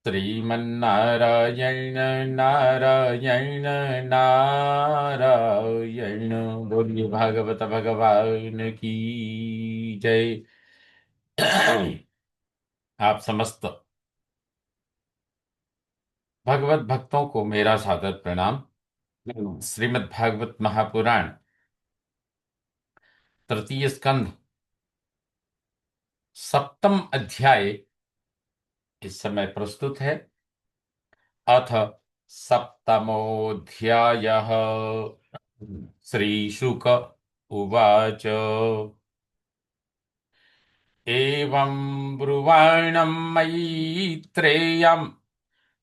श्रीमन्नारायण नारायण नारायण। बोलिए भागवत भगवान की जय। आप समस्त भगवत भक्तों को मेरा सादर प्रणाम। श्रीमद् भागवत महापुराण तृतीय स्कंध सप्तम अध्याय इस समय प्रस्तुत है। अथ सप्तमोऽध्यायः। श्रीशुक उवाच एवं ब्रुवाणं मैत्रेयं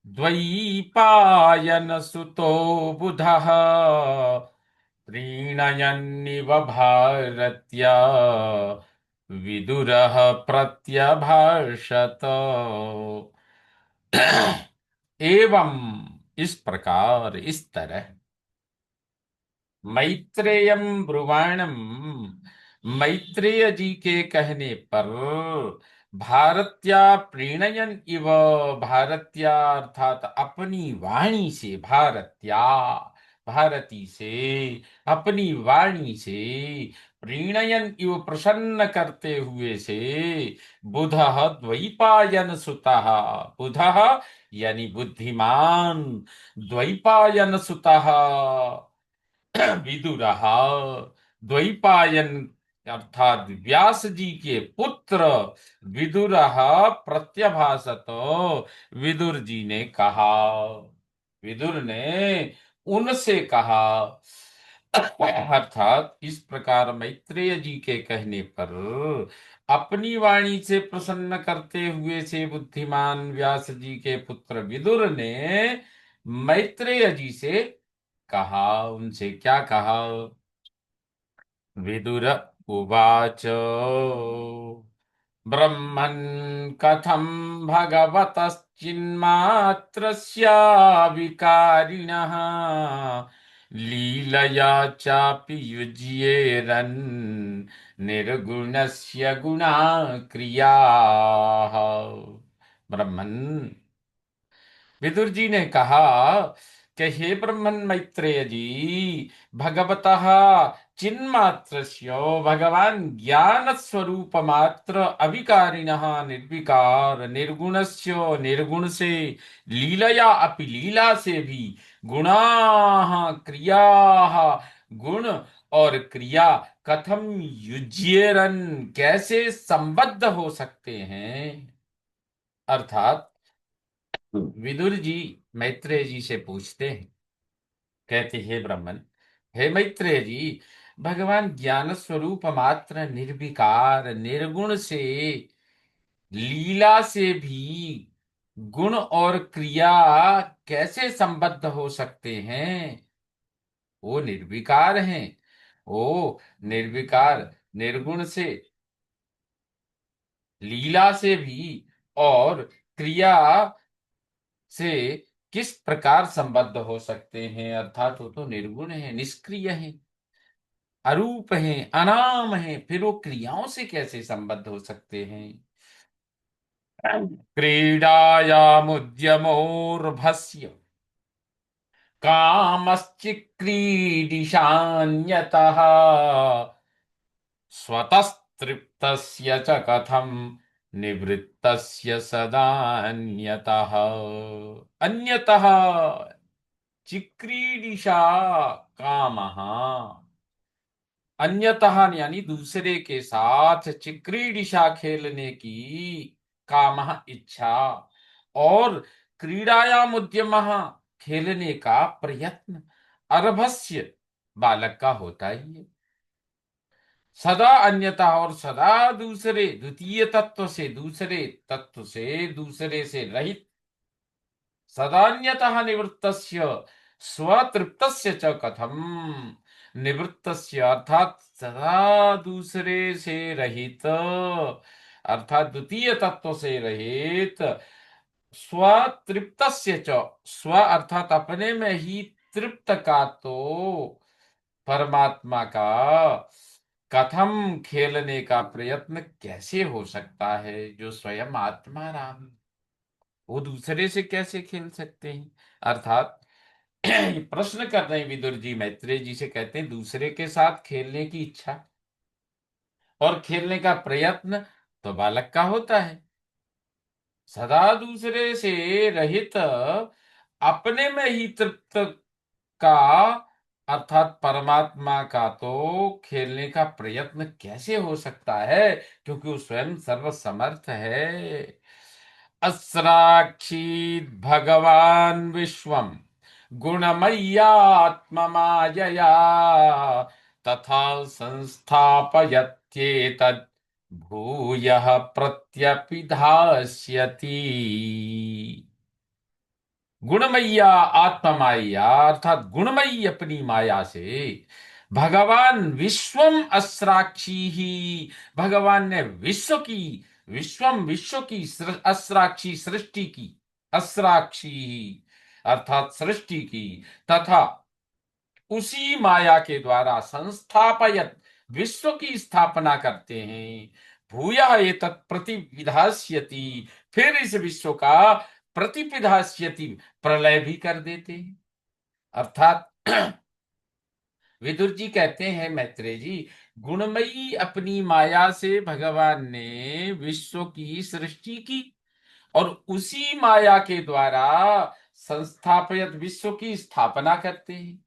द्वैपायनसुतो बुधः प्रीणयन्निव भारत्या विदुरः प्रत्यभाषत। एवं इस प्रकार इस तरह मैत्रेयम ब्रुवाणम मैत्रेय जी के कहने पर भारत्या प्रीणयन इव भारत्या अर्थात अपनी वाणी से भारत्या भारती से अपनी वाणी से प्रीणयन इव प्रसन्न करते हुए से बुधः द्वैपायन सुतः बुधः यानी बुद्धिमान द्वैपायन सुतः विदुरः द्वैपायन अर्थात व्यास जी के पुत्र विदुरः प्रत्यभाषत। विदुर जी ने कहा, विदुर ने उनसे कहा, अर्थात इस प्रकार मैत्रेय जी के कहने पर अपनी वाणी से प्रसन्न करते हुए से बुद्धिमान व्यास जी के पुत्र विदुर ने मैत्रेय जी से कहा। उनसे क्या कहा? विदुर उवाच ब्रह्मन् कथं भगवतश्चिन्मात्रस्य विकारिणः लीलया चापि युज्येरन् निर्गुणस्य गुणाक्रियाः। ब्रह्मन्, विदुर जी ने कहा कि हे ब्रह्मन मैत्रेय जी, भगवतः चिन्मात्रस्य भगवान ज्ञान स्वरूप मात्र अविकारिणः निर्विकार निर्गुणस्य निर्गुण से लीलया अपि लीला से भी गुणाः क्रियाः गुण और क्रिया कथम युज्येरन कैसे संबद्ध हो सकते हैं। अर्थात विदुर जी मैत्रेय जी से पूछते हैं, कहते हे ब्राह्मण, हे मैत्रेय जी, भगवान ज्ञान स्वरूप मात्र निर्विकार निर्गुण से लीला से भी गुण और क्रिया कैसे संबद्ध हो सकते हैं। वो निर्विकार हैं, वो निर्विकार निर्गुण से लीला से भी और क्रिया से किस प्रकार संबद्ध हो सकते हैं। अर्थात वो तो निर्गुण है, निष्क्रिय है, अरूप है, अनाम है, फिर वो क्रियाओं से कैसे संबद्ध हो सकते हैं। क्रीडायामुद्यमोर्भस्य कामश्चिक्रीडिशान्यतः स्वतस्तृप्तस्य च कथं निवृत्तस्य सदान्यतः। अन्यतः चिक्रीडिशा कामः, अन्यतः यानी दूसरे के साथ चिक्रीडिशा खेलने की कामः इच्छा और क्रीड़ायाम उद्यमः खेलने का प्रयत्न अर्भस्य बालक का होता ही है। सदा अन्यथा और सदा दूसरे द्वितीय तत्व से दूसरे तत्व से दूसरे से रहित सदान्यतः निवृत्तस्य स्वतृप्तस्य च कथम। निवृत्तस्य अर्थात सदा दूसरे से रहित अर्थात द्वितीय तत्व से रहित स्वतृप्तस्य च स्व अर्थात अपने में ही तृप्त का तो परमात्मा का कथम खेलने का प्रयत्न कैसे हो सकता है जो स्वयं आत्मा राम। वो दूसरे से कैसे खेल सकते हैं? अर्थात ये प्रश्न कर रहे हैं विदुर जी, मैत्रेय जी से कहते हैं दूसरे के साथ खेलने की इच्छा और खेलने का प्रयत्न तो बालक का होता है। सदा दूसरे से रहित अपने में ही तृप्त का, अर्थात परमात्मा का तो खेलने का प्रयत्न कैसे हो सकता है, क्योंकि वो स्वयं सर्वसमर्थ है। अस्राक्षीत् भगवान विश्वम गुणमय्यात्ममायया तथा संस्थापयत्येतद् भूयः प्रत्यपिधास्यति। गुणमैया आत्ममाया, अर्थात गुणमयी अपनी माया से भगवान विश्वम अस्राक्षी ही, भगवान ने विश्व की, विश्वम विश्व की अस्राक्षी सृष्टि की, अस्राक्षी ही अर्थात सृष्टि की, तथा उसी माया के द्वारा संस्थापयत विश्व की स्थापना करते हैं। भूया एतत् प्रतिविधास्यति, फिर इस विश्व का प्रतिपिधास्यति, प्रलय भी कर देते हैं। अर्थात विदुर जी कहते हैं मैत्रेय जी, गुणमयी अपनी माया से भगवान ने विश्व की सृष्टि की और उसी माया के द्वारा संस्थापयत विश्व की स्थापना करते हैं,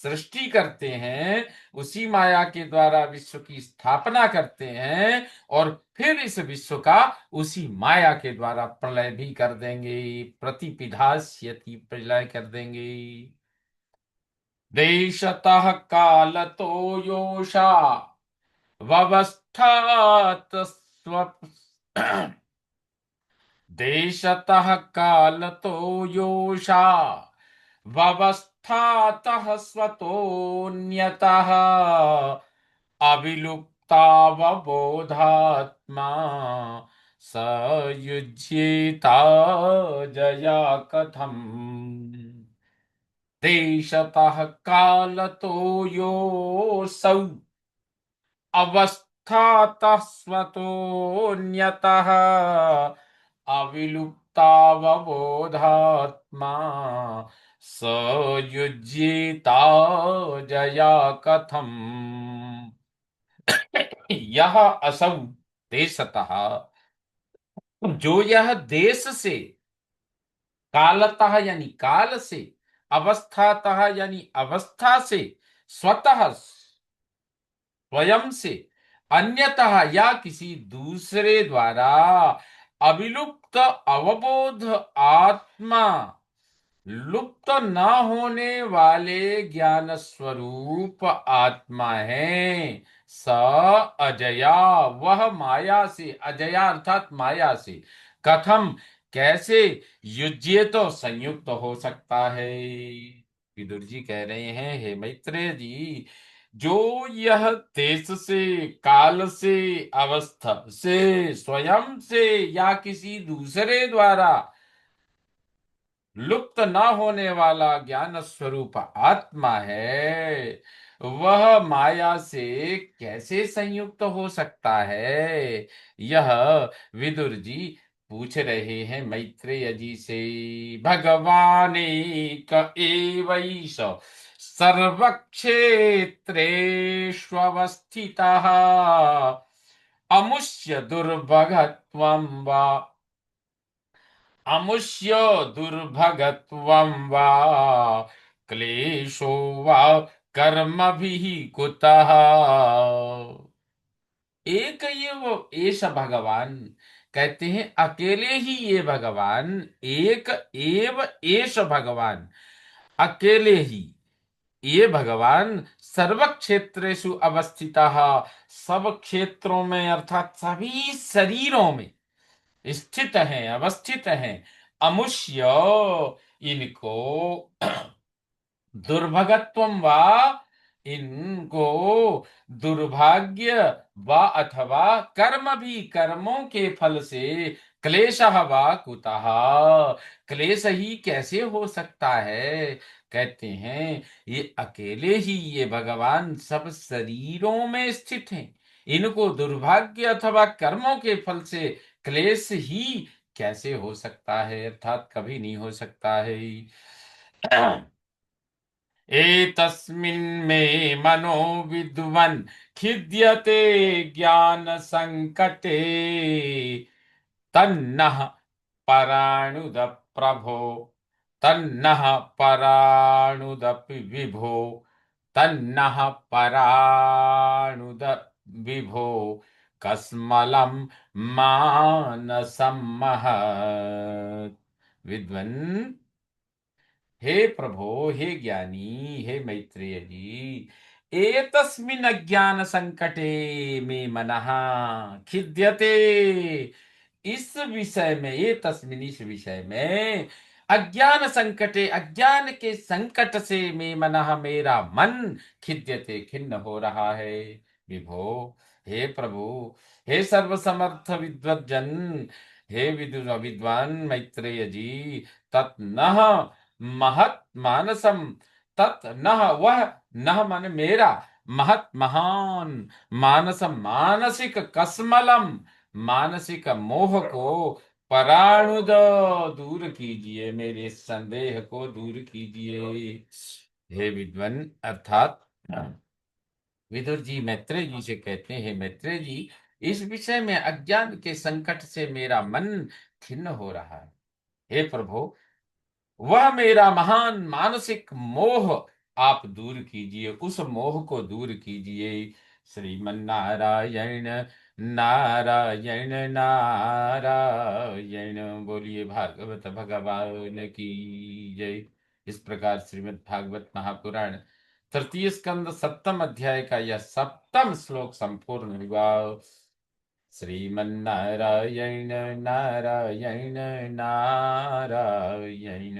सृष्टि करते हैं, उसी माया के द्वारा विश्व की स्थापना करते हैं और फिर इस विश्व का उसी माया के द्वारा प्रलय भी कर देंगे, प्रतिपिधास्यति, प्रलय कर देंगे। देशतः कालतो योषा व्यवस्थात स्व देशतः कालतो योषा व्यवस्थातः स्वतोऽन्यतः अविलुप्तावबोधात्मा स युज्येता जया कथम्। देशतः कालतो योऽसौ अवस्थातः स्वतोऽन्यतः अविलुप्तावबोधात्मा स युज्येता जया कथम्। यह असौ देशतः, जो यह देश से, कालतः यानी काल से, अवस्थातः यानी अवस्था से, स्वतः स्वयं से, अन्यतः या किसी दूसरे द्वारा, अविलुप्त अवबोध आत्मा, लुप्त न होने वाले ज्ञान स्वरूप आत्मा है। स अजया, वह माया से, अजया अर्थात माया से, कथम कैसे, युज्य तो संयुक्त हो सकता है। विदुर जी कह रहे हैं, हे मैत्रेय जी, जो यह देश से, काल से, अवस्था से, स्वयं से या किसी दूसरे द्वारा लुप्त न होने वाला ज्ञान स्वरूप आत्मा है, वह माया से कैसे संयुक्त हो सकता है। यह विदुर जी पूछ रहे हैं मैत्रेय जी से। भगवान एक एवैष सर्वक्षेत्रेष्वस्थितः अमुष्य दुर्भगत्वं वा, अमुष्य दुर्भगत्वं वा क्लेशो वा कर्मभिः कुतः। एक ये वो एष भगवान, कहते हैं अकेले ही ये भगवान, एक एव एष भगवान, अकेले ही ये भगवान सर्व क्षेत्रेषु अवस्थितः, सब क्षेत्रों में अर्थात सभी शरीरों में स्थित हैं, अवस्थित हैं। अमुष्य, इनको दुर्भगत्वम वा, इनको दुर्भाग्य व अथवा कर्म भी, कर्मों के फल से, क्लेश वा कुतः, क्लेश ही कैसे हो सकता है। कहते हैं ये अकेले ही ये भगवान सब शरीरों में स्थित हैं, इनको दुर्भाग्य अथवा कर्मों के फल से क्लेश ही कैसे हो सकता है, अर्थात कभी नहीं हो सकता है। एतस्मिन् मे मनो विद्वन् खिद्यते ज्ञान संकटे तन्नः पराणुद प्रभो, तन्नः पराणुदपि विभो, तन्नः पराणुद विभो, कस्मलं मानसं महत्। विद्वन्, हे प्रभो, हे ज्ञानी, हे मैत्रेय जी, एतस्मिन् अज्ञान संकटे में मनः खिद्यते। इस विषय में, ये तस्मिन, इस विषय में, अज्ञान संकटे, अज्ञान के संकट से में मनः, मेरा मन खिद्यते, खिन्न हो रहा है। विभो, हे प्रभु, हे सर्वसमर्थ विद्वज्जन, हे विद्वान मैत्रेय जी, तत् नः महत मानसम, तत् नह, वह, नह मन मेरा, महत महान, मानसम मानसिक, कसमलम मानसिक मोह को, पराणुद दूर कीजिए, मेरे संदेह को दूर कीजिए। हे विद्वन, अर्थात विदुर जी मैत्रेय जी से कहते हैं, मैत्रेय जी, इस विषय में अज्ञान के संकट से मेरा मन खिन्न हो रहा है। हे प्रभु, वह मेरा महान मानसिक मोह आप दूर कीजिए, उस मोह को दूर कीजिए। श्रीमन नारायण नारायण नारायण, बोलिए भागवत भगवान की जय। इस प्रकार श्रीमद् भागवत महापुराण तृतीय स्कंद सप्तम अध्याय का यह सप्तम श्लोक संपूर्ण हुआ। श्रीमन्नारायण नारायण नारायण।